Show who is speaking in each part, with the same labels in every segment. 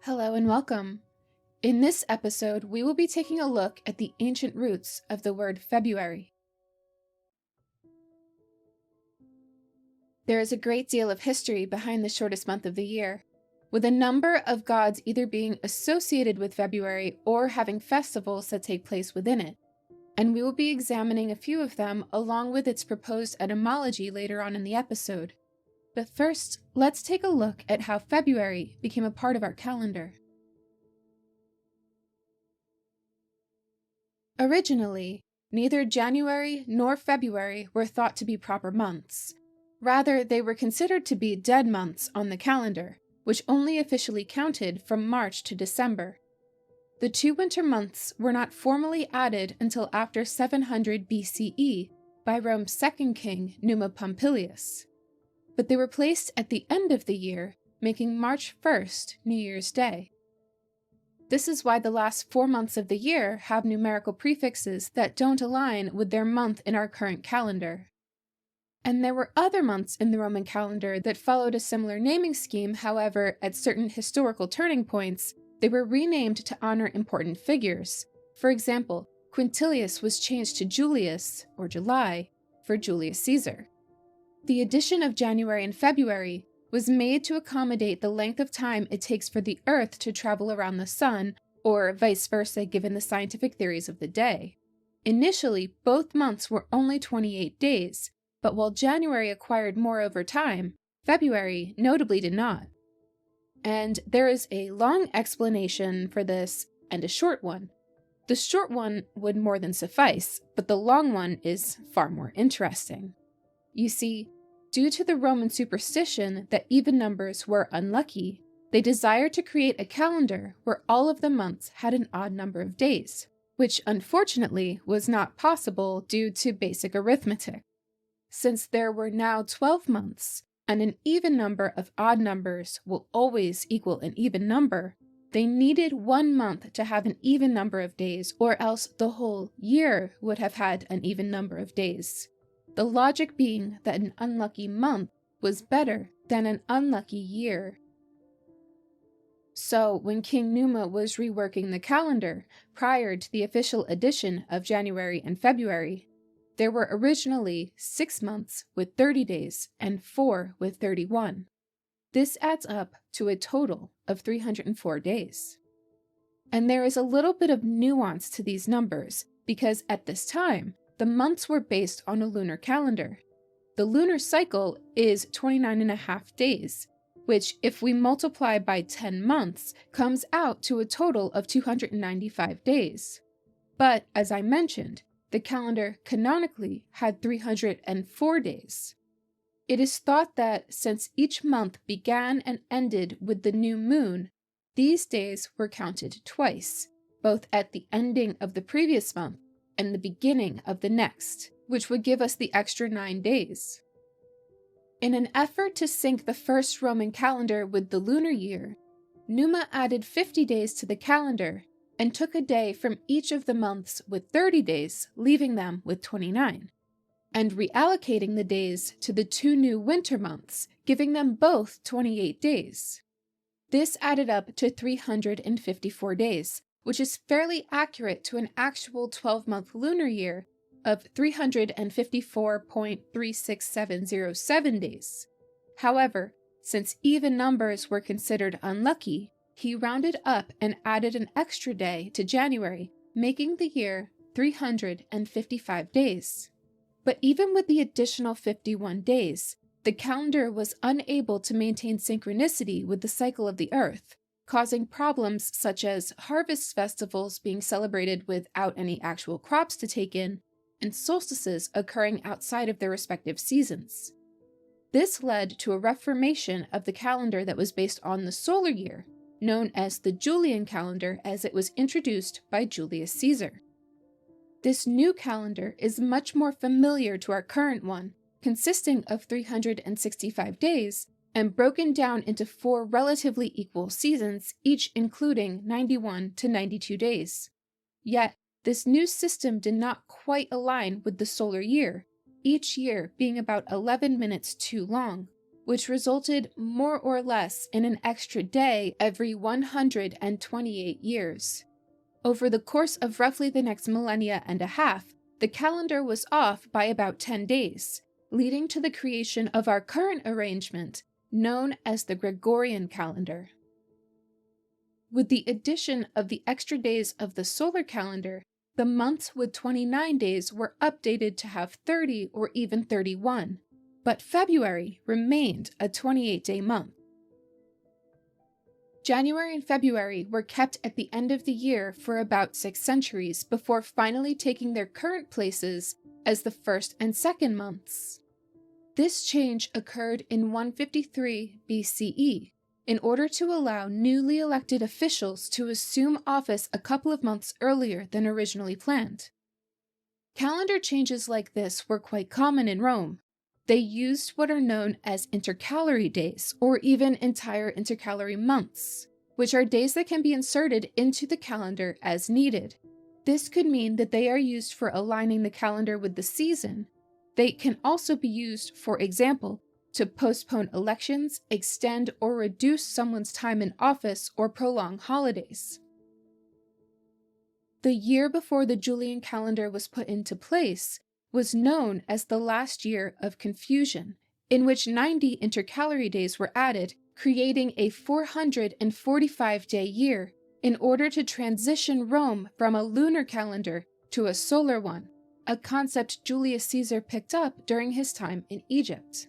Speaker 1: Hello and welcome. In this episode, we will be taking a look at the ancient roots of the word February. There is a great deal of history behind the shortest month of the year, with a number of gods either being associated with February or having festivals that take place within it, and we will be examining a few of them along with its proposed etymology later on in the episode. But first, let's take a look at how February became a part of our calendar. Originally, neither January nor February were thought to be proper months. Rather, they were considered to be dead months on the calendar, which only officially counted from March to December. The two winter months were not formally added until after 700 BCE by Rome's second king, Numa Pompilius. But they were placed at the end of the year, making March 1st New Year's Day. This is why the last 4 months of the year have numerical prefixes that don't align with their month in our current calendar. And there were other months in the Roman calendar that followed a similar naming scheme, however, at certain historical turning points, they were renamed to honor important figures. For example, Quintilius was changed to Julius, or July, for Julius Caesar. The addition of January and February was made to accommodate the length of time it takes for the Earth to travel around the Sun, or vice versa given the scientific theories of the day. Initially, both months were only 28 days, but while January acquired more over time, February notably did not. And there is a long explanation for this and a short one. The short one would more than suffice, but the long one is far more interesting. You see, due to the Roman superstition that even numbers were unlucky, they desired to create a calendar where all of the months had an odd number of days, which unfortunately was not possible due to basic arithmetic. Since there were now 12 months, and an even number of odd numbers will always equal an even number, they needed 1 month to have an even number of days, or else the whole year would have had an even number of days. The logic being that an unlucky month was better than an unlucky year. So, when King Numa was reworking the calendar prior to the official addition of January and February, there were originally 6 months with 30 days and 4 with 31. This adds up to a total of 304 days. And there is a little bit of nuance to these numbers, because at this time, the months were based on a lunar calendar. The lunar cycle is 29.5 days, which, if we multiply by 10 months, comes out to a total of 295 days. But, as I mentioned, the calendar canonically had 304 days. It is thought that since each month began and ended with the new moon, these days were counted twice, both at the ending of the previous month and the beginning of the next, which would give us the extra 9 days. In an effort to sync the first Roman calendar with the lunar year, Numa added 50 days to the calendar and took a day from each of the months with 30 days, leaving them with 29, and reallocating the days to the 2 new winter months, giving them both 28 days. This added up to 354 days, which is fairly accurate to an actual 12-month lunar year of 354.36707 days. However, since even numbers were considered unlucky, he rounded up and added an extra day to January, making the year 355 days. But even with the additional 51 days, the calendar was unable to maintain synchronicity with the cycle of the Earth, causing problems such as harvest festivals being celebrated without any actual crops to take in, and solstices occurring outside of their respective seasons. This led to a reformation of the calendar that was based on the solar year, known as the Julian calendar, as it was introduced by Julius Caesar. This new calendar is much more familiar to our current one, consisting of 365 days, and broken down into 4 relatively equal seasons, each including 91 to 92 days. Yet, this new system did not quite align with the solar year, each year being about 11 minutes too long, which resulted more or less in an extra day every 128 years. Over the course of roughly the next millennia and a half, the calendar was off by about 10 days, leading to the creation of our current arrangement, known as the Gregorian calendar. With the addition of the extra days of the solar calendar, the months with 29 days were updated to have 30 or even 31, but February remained a 28-day month. January and February were kept at the end of the year for about 6 centuries before finally taking their current places as the first and second months. This change occurred in 153 BCE in order to allow newly elected officials to assume office a couple of months earlier than originally planned. Calendar changes like this were quite common in Rome. They used what are known as intercalary days, or even entire intercalary months, which are days that can be inserted into the calendar as needed. This could mean that they are used for aligning the calendar with the season. They can also be used, for example, to postpone elections, extend or reduce someone's time in office, or prolong holidays. The year before the Julian calendar was put into place was known as the last year of confusion, in which 90 intercalary days were added, creating a 445-day year in order to transition Rome from a lunar calendar to a solar one, a concept Julius Caesar picked up during his time in Egypt.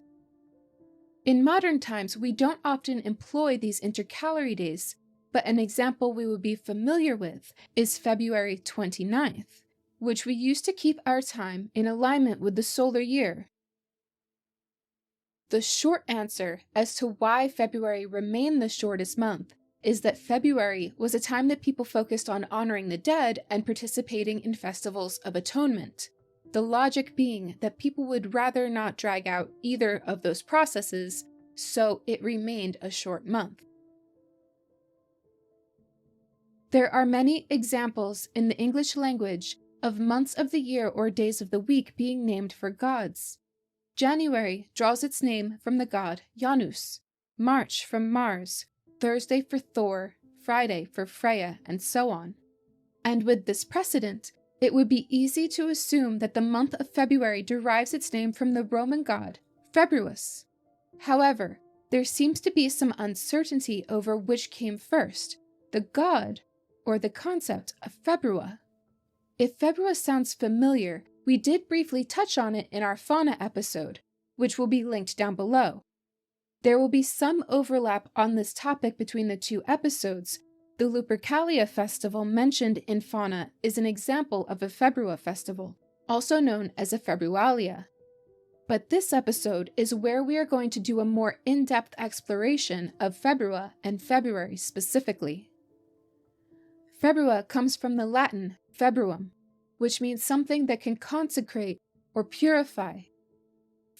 Speaker 1: In modern times, we don't often employ these intercalary days, but an example we would be familiar with is February 29th, which we use to keep our time in alignment with the solar year. The short answer as to why February remained the shortest month is that February was a time that people focused on honoring the dead and participating in festivals of atonement. The logic being that people would rather not drag out either of those processes, so it remained a short month. There are many examples in the English language of months of the year or days of the week being named for gods. January draws its name from the god Janus, March from Mars, Thursday for Thor, Friday for Freya, and so on. And with this precedent, it would be easy to assume that the month of February derives its name from the Roman god Februus. However, there seems to be some uncertainty over which came first, the god or the concept of Februa. If Februa sounds familiar, we did briefly touch on it in our fauna episode, which will be linked down below. There will be some overlap on this topic between the two episodes. The Lupercalia festival mentioned in fauna is an example of a Februa festival, also known as a Februalia. But this episode is where we are going to do a more in-depth exploration of Februa and February specifically. Februa comes from the Latin februum, which means something that can consecrate or purify.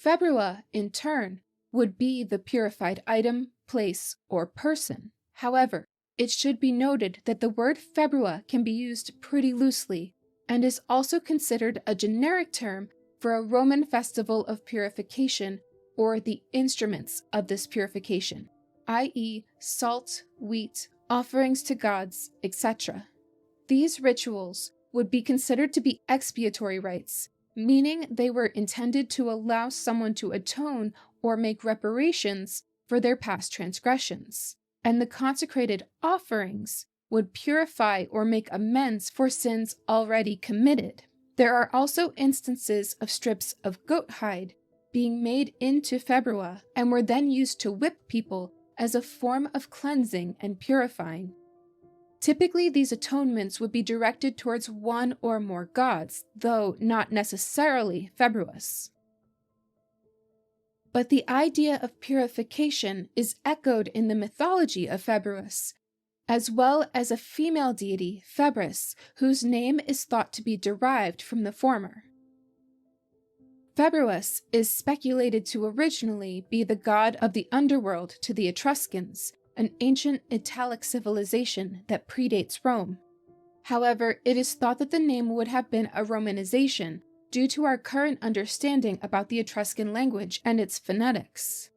Speaker 1: Februa, in turn, would be the purified item, place, or person. However, it should be noted that the word Februa can be used pretty loosely and is also considered a generic term for a Roman festival of purification or the instruments of this purification, i.e., salt, wheat, offerings to gods, etc. These rituals would be considered to be expiatory rites, meaning they were intended to allow someone to atone or make reparations for their past transgressions, and the consecrated offerings would purify or make amends for sins already committed. There are also instances of strips of goat hide being made into Februa and were then used to whip people as a form of cleansing and purifying. Typically, these atonements would be directed towards one or more gods, though not necessarily Februus. But the idea of purification is echoed in the mythology of Februus, as well as a female deity, Febris, whose name is thought to be derived from the former. Februus is speculated to originally be the god of the underworld to the Etruscans, an ancient Italic civilization that predates Rome. However, it is thought that the name would have been a Romanization due to our current understanding about the Etruscan language and its phonetics.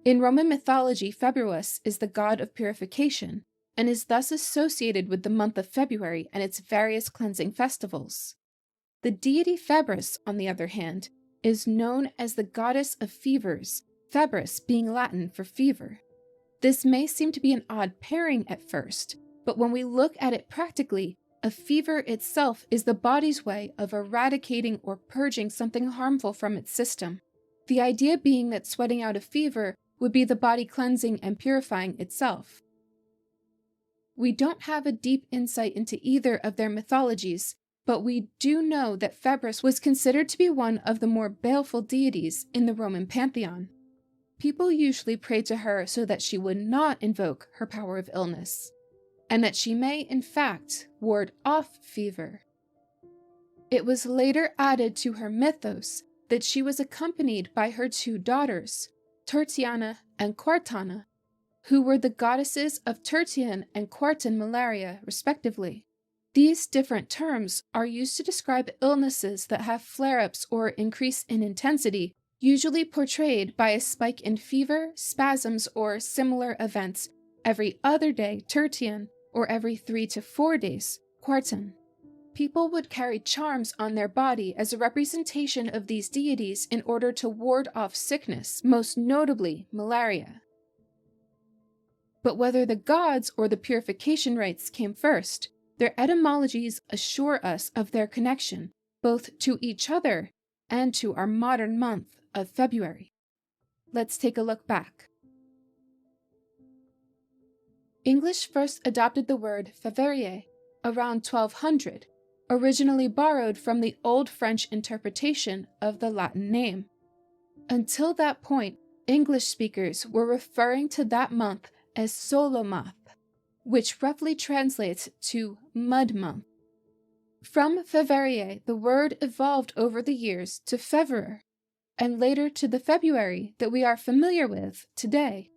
Speaker 1: In Roman mythology, Februus is the god of purification, and is thus associated with the month of February and its various cleansing festivals. The deity Febris, on the other hand, is known as the goddess of fevers, febris being Latin for fever. This may seem to be an odd pairing at first, but when we look at it practically, a fever itself is the body's way of eradicating or purging something harmful from its system. The idea being that sweating out a fever would be the body cleansing and purifying itself. We don't have a deep insight into either of their mythologies, but we do know that Febris was considered to be one of the more baleful deities in the Roman pantheon. People usually prayed to her so that she would not invoke her power of illness, and that she may, in fact, ward off fever. It was later added to her mythos that she was accompanied by her two daughters, Tertiana and Quartana, who were the goddesses of Tertian and Quartan malaria, respectively. These different terms are used to describe illnesses that have flare-ups or increase in intensity, usually portrayed by a spike in fever, spasms, or similar events every other day, Tertian, or every 3 to 4 days, Quartan. People would carry charms on their body as a representation of these deities in order to ward off sickness, most notably malaria. But whether the gods or the purification rites came first, their etymologies assure us of their connection, both to each other and to our modern month of February. Let's take a look back. English first adopted the word février around 1200, originally borrowed from the Old French interpretation of the Latin name. Until that point, English speakers were referring to that month as Solomath, which roughly translates to mud month. From février, the word evolved over the years to février, and later to the February that we are familiar with today.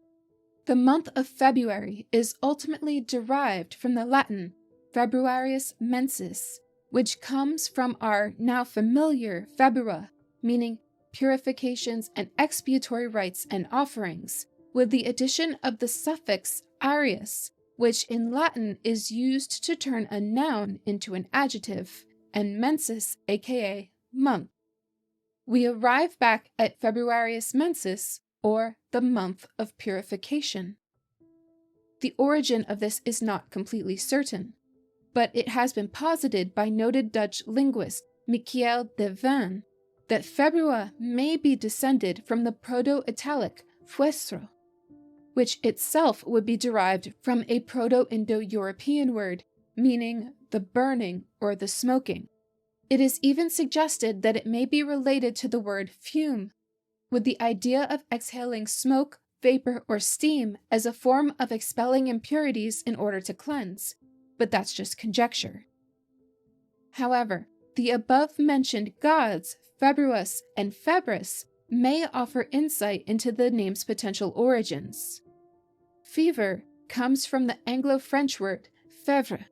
Speaker 1: The month of February is ultimately derived from the Latin Februarius mensis, which comes from our now familiar februa, meaning purifications and expiatory rites and offerings, with the addition of the suffix arius, which in Latin is used to turn a noun into an adjective, and mensis, aka month. We arrive back at Februarius mensis, or the month of purification. The origin of this is not completely certain, but it has been posited by noted Dutch linguist Michiel de Veen that februa may be descended from the Proto-Italic fuestro, which itself would be derived from a Proto-Indo-European word meaning the burning or the smoking. It is even suggested that it may be related to the word fume, with the idea of exhaling smoke, vapor, or steam as a form of expelling impurities in order to cleanse, but that's just conjecture. However, the above-mentioned gods, Februus and Febris, may offer insight into the name's potential origins. Fever comes from the Anglo-French word fèvre,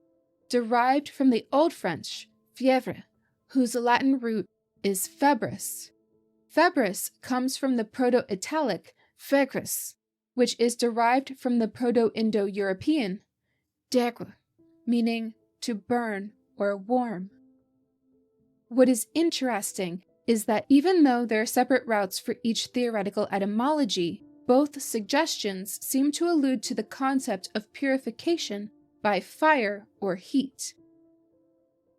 Speaker 1: derived from the Old French fièvre, whose Latin root is febris. Febris comes from the Proto-Italic fecris, which is derived from the Proto-Indo-European degre, meaning to burn or warm. What is interesting is that even though there are separate routes for each theoretical etymology, both suggestions seem to allude to the concept of purification by fire or heat.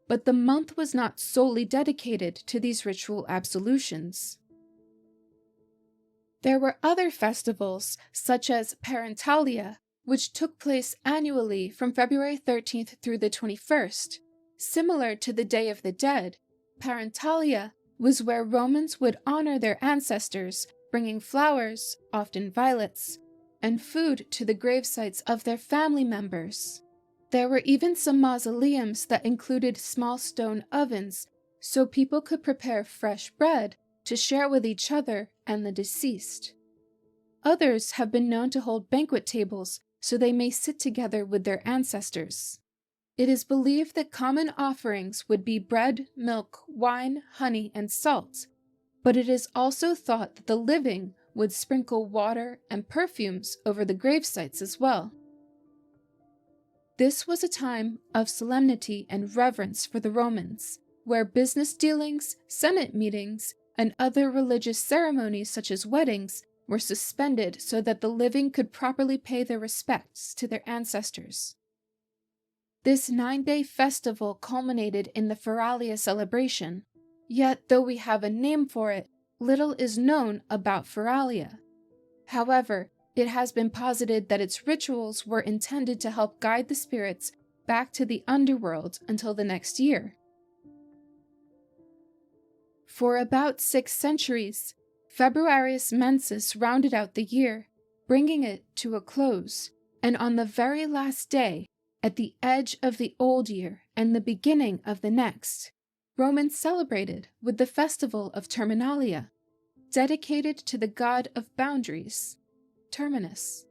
Speaker 1: But the month was not solely dedicated to these ritual absolutions. There were other festivals, such as Parentalia, which took place annually from February 13th through the 21st. Similar to the Day of the Dead, Parentalia was where Romans would honor their ancestors, bringing flowers, often violets, and food to the gravesites of their family members. There were even some mausoleums that included small stone ovens, so people could prepare fresh bread to share with each other and the deceased. Others have been known to hold banquet tables so they may sit together with their ancestors. It is believed that common offerings would be bread, milk, wine, honey, and salt, but it is also thought that the living would sprinkle water and perfumes over the grave sites as well. This was a time of solemnity and reverence for the Romans, where business dealings, senate meetings, and other religious ceremonies such as weddings were suspended so that the living could properly pay their respects to their ancestors. This 9-day festival culminated in the Feralia celebration, yet though we have a name for it, little is known about Feralia. However, it has been posited that its rituals were intended to help guide the spirits back to the underworld until the next year. For about 6 centuries, Februarius Mensis rounded out the year, bringing it to a close, and on the very last day, at the edge of the old year and the beginning of the next, Romans celebrated with the festival of Terminalia, dedicated to the god of boundaries, Terminus.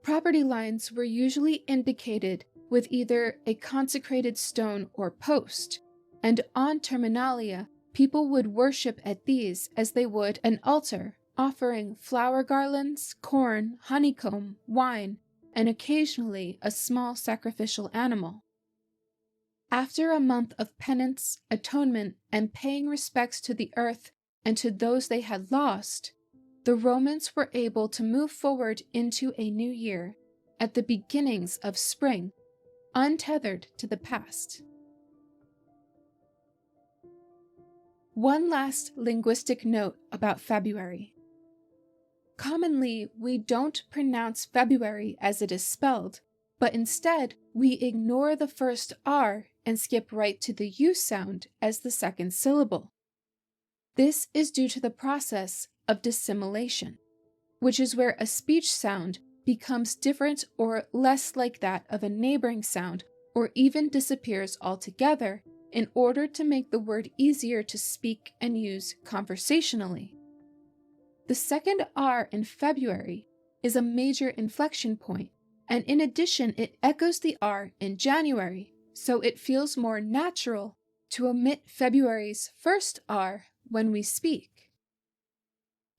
Speaker 1: Property lines were usually indicated with either a consecrated stone or post, and on Terminalia, people would worship at these as they would an altar, offering flower garlands, corn, honeycomb, wine, and occasionally a small sacrificial animal. After a month of penance, atonement, and paying respects to the earth and to those they had lost, the Romans were able to move forward into a new year at the beginnings of spring, untethered to the past. One last linguistic note about February. Commonly, we don't pronounce February as it is spelled, but instead we ignore the first R and skip right to the U sound as the second syllable. This is due to the process of dissimilation, which is where a speech sound becomes different or less like that of a neighboring sound, or even disappears altogether in order to make the word easier to speak and use conversationally. The second R in February is a major inflection point, and in addition it echoes the R in January, so it feels more natural to omit February's first R when we speak.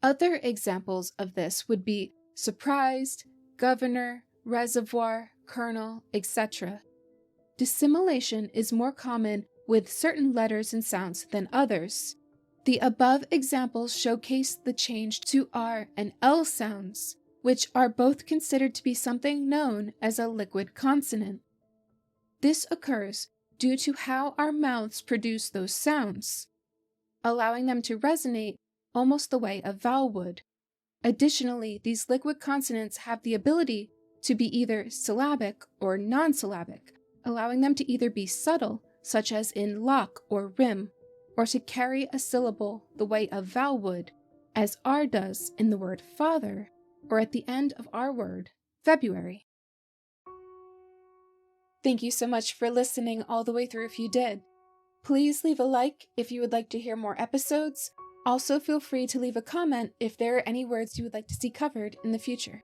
Speaker 1: Other examples of this would be surprised, governor, reservoir, colonel, etc. Dissimilation is more common with certain letters and sounds than others. The above examples showcase the change to R and L sounds, which are both considered to be something known as a liquid consonant. This occurs due to how our mouths produce those sounds, allowing them to resonate almost the way a vowel would. Additionally, these liquid consonants have the ability to be either syllabic or non-syllabic, allowing them to either be subtle, such as in lock or rim, or to carry a syllable the way a vowel would, as R does in the word father, or at the end of our word, February. Thank you so much for listening all the way through if you did. Please leave a like if you would like to hear more episodes. Also, feel free to leave a comment if there are any words you would like to see covered in the future.